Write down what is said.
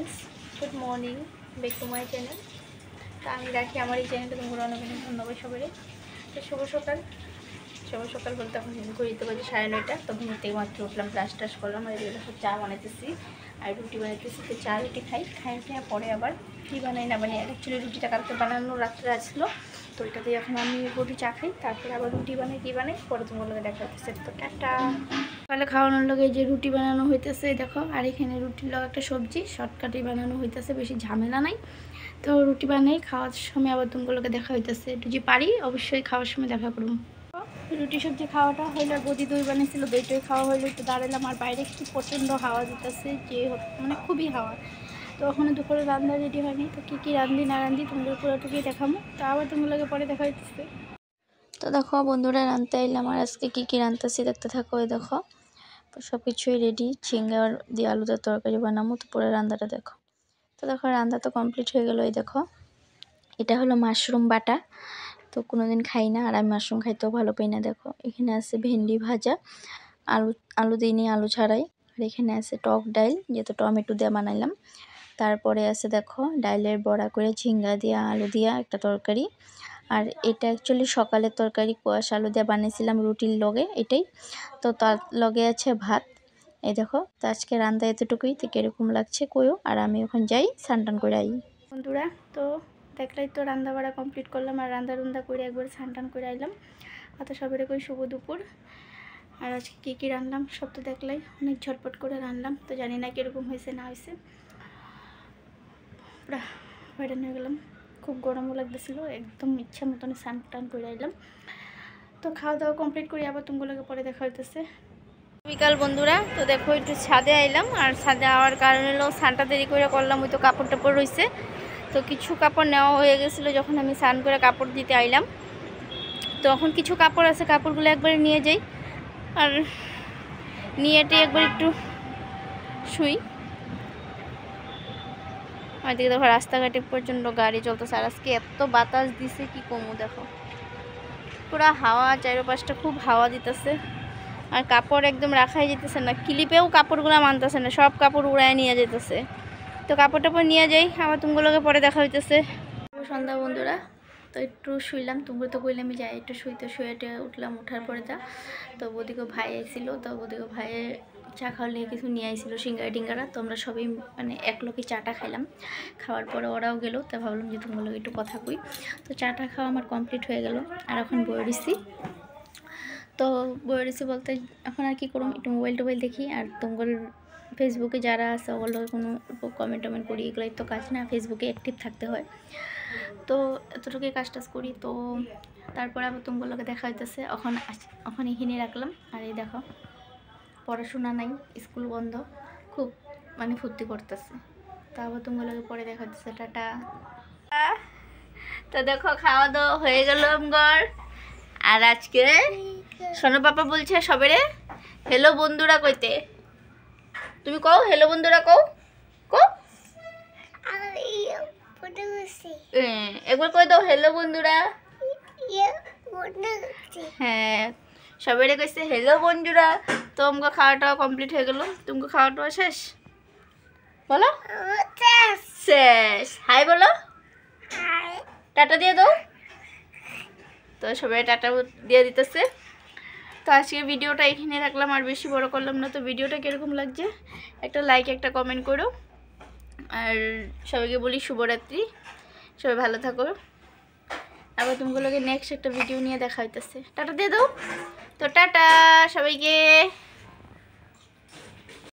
Friends good morning back to my channel. तो আমি রাখি আমার এই চ্যানেলটা তোমরা অনেক অনেক ধন্যবাদ সবাই। তো শুভ সকাল বলতে এখন ঘড়িতে বাজে 9:30। তো ঘুম থেকে মাত্র উঠলাম, ব্রাশ টাশ করলাম, আর এগুলো সব চা বানাইতেছি আর রুটি বানাইতেছি। তো চা রুটি খাই পরে আবার কী বানাই না বানাই। অ্যাকচুয়ালি রুটিটা কালকে বানানো রাত্রে আসলো, তো ওইটাতেই এখন আমি রুটি চা খাই, তারপরে আবার রুটি বানাই কী বানাই পরে তোমার লোকে দেখা হইতেছে। তো টাটা। সকালে খাওয়ানোর লগে যে রুটি বানানো হইতেছে দেখো, আর এখানে রুটির লগে একটা সবজি শর্টকাটে বানানো হইতেছে, বেশি ঝামেলা নাই। তো রুটি বানাই খাওয়ার সময় আবার তোমাগুলোকে দেখা হইতেছে, যদি পারি অবশ্যই খাওয়ার সময় দেখা করুন। রুটি সবজি খাওয়াটা হইলে বদি দই বানিয়েছিল, দইটাই খাওয়া হইলো। একটু দাঁড়ালাম, আর বাইরে একটু প্রচণ্ড হাওয়া দিতেছে, যে মানে খুবই হাওয়া। তো ওখানে দুপুরে রান্না রেডি হয়নি, তো কী রান্ধি না রান্ধি তোমাদের পুরোটুকুই দেখাবো। তো আবার তোমাগুলোকে পরে দেখা হইতেছে। তো দেখো বন্ধুরা, রাঁধতে এলাম, আর আজকে কী রাঁধতেছি দেখতে থাকো। ওই দেখো সব কিছুই রেডি, ঝিঙ্গা দিয়ে আলুদের তরকারি বানাবো। তো পরে রান্নাটা দেখো। তো দেখো রান্না তো কমপ্লিট হয়ে গেল। এই দেখো এটা হলো মাশরুম বাটা, তো কোনোদিন খাই না, আর আমি মাশরুম খাইতেও ভালো পাই না। দেখো এখানে আছে ভেন্ডি ভাজা, আলু দিইনি, আলু ছাড়াই। আর এখানে আছে টক ডাইল, যেহেতু টমেটো দিয়ে বানাইলাম। তারপরে আছে দেখো ডাইলের বড়া করে ঝিঙ্গা দিয়া আলু দিয়া একটা তরকারি। আর এটা অ্যাকচুয়ালি সকালের তরকারি, কোয়াশ আলু দিয়ে বানিয়েছিলাম রুটির লগে এটাই। তো তার লগে আছে ভাত। এই দেখো, তো আজকে রান্না এতটুকুই। তো কীরকম লাগছে কইও, আর আমি এখন যাই স্নান করে আই বন্ধুরা। তো দেখলাই তো রান্না বাড়া কমপ্লিট করলাম, আর রান্না করে একবার স্নান করে আইলাম। অত সবাই কই শুভ দুপুর। আর আজকে কী রান্নাম সব তো দেখলাই, অনেক ঝটপট করে রান্নাম। তো জানি না কীরকম হয়েছে না হয়েছে, পুরা হয়রান হয়ে গেলাম। খুব গরমও লাগতেছিল, একদম ইচ্ছা মতন স্নান করে আইলাম। তো খাওয়া দাওয়া কমপ্লিট করি, আবার তোমাগুলোকে পরে দেখা হইতেছে। বিকাল বন্ধুরা, তো দেখো একটু ছাদে আইলাম, আর ছাদে আওয়ার কারণে হলো স্নানটা দেরি করে করলাম। ওই তো কাপড় টাপড় রয়েছে, তো কিছু কাপড় নেওয়া হয়ে গেছিলো যখন আমি স্নান করে কাপড় দিতে আইলাম। তো এখন কিছু কাপড় আছে, কাপড়গুলো একবারে নিয়ে যাই, আর নিয়েটি একবার একটু শুই। আর দিকে দেখো রাস্তাঘাটে প্রচণ্ড গাড়ি চলতেছে, আর আজকে এত বাতাস দিছে কি কমু। দেখো পুরা হাওয়া, চারপাশটা খুব হাওয়া দিতেছে, আর কাপড় একদম রাখাই যেতেছে না। ক্লিপেও কাপড়গুলো মানতেছে না, সব কাপড় উড়ায় নিয়ে যেতেছে। তো কাপড় টাপড় নিয়ে যাই, আবার তুমগুলোকে পরে দেখা হইতেছে। সন্ধ্যা বন্ধুরা, তো একটু শুইলাম, তুমি তো কইলে আমি যাই একটু শুইতে। শুয়েটে উঠলাম, উঠার পরে যা তো বদিকে ভাই আইছিল, তো বদিকে ভাইয়ে চা খাওয়ার লিয়ে কিছু নিয়ে আইছিল, সিঙ্গারা টিঙ্গারা। তো আমরা সবাই মানে এক লোকে চাটা খাইলাম। খাওয়ার পরে ওরাও গেলো, তো ভাবলাম যে তোমার লোক একটু কথা কই। তো চাটা খাওয়া আমার কমপ্লিট হয়ে গেল, আর এখন বয়ে দিছি। তো বয়ে দিছি বলতে এখন আর কি করুম, একটু মোবাইল টোবাইল দেখি। আর তোমার ফেসবুকে যারা আছে ওগুলো কোনো কমেন্ট টমেন্ট করি, এগুলোই তো কাজ না, ফেসবুকে অ্যাক্টিভ থাকতে হয়। তো এতটুকুই কাজ টাজ করি। তো তারপরে আবার তোমাগুলোকে দেখা হইতেছে। এখন এখানে রাখলাম। আর এই দেখো পড়াশোনা নাই, স্কুল বন্ধ, খুব মানে ফুর্তি করতেছে। তো আবার তোমাগুলোকে পরে দেখা হইতেছে। টাটা। তো দেখো খাওয়া দাওয়া হয়ে গেল আমগর। আর আজকে সোনা পাপা বলছে সবেরে হ্যালো বন্ধুরা কইতে। তুমি কও হ্যালো বন্ধুরা, কও কও একবার কই দাও হ্যালো বন্ধুরা। হ্যাঁ সবাইরে কইছে হ্যালো বন্ধুরা। তো আমাকে খাওয়াটা কমপ্লিট হয়ে গেল। তুমি খাওয়াটা শেষ, বলো শেষ। হাই বলো, টাটা দিয়ে দাও। তো সবাই টাটা দিয়ে দিতেছে। তো আজকে ভিডিওটা এখানে রাখলাম, আর বেশি বড় করলাম না। তো ভিডিওটা কীরকম লাগছে একটা লাইক একটা কমেন্ট করো, আর সবাইকে বলি শুভরাত্রি, সবাই ভালো থাকো। আবার তোমাগুলোকে নেক্সট একটা ভিডিও নিয়ে দেখা হইতেছে। টাটা দিয়ে দাও। তো টাটা সবাইকে।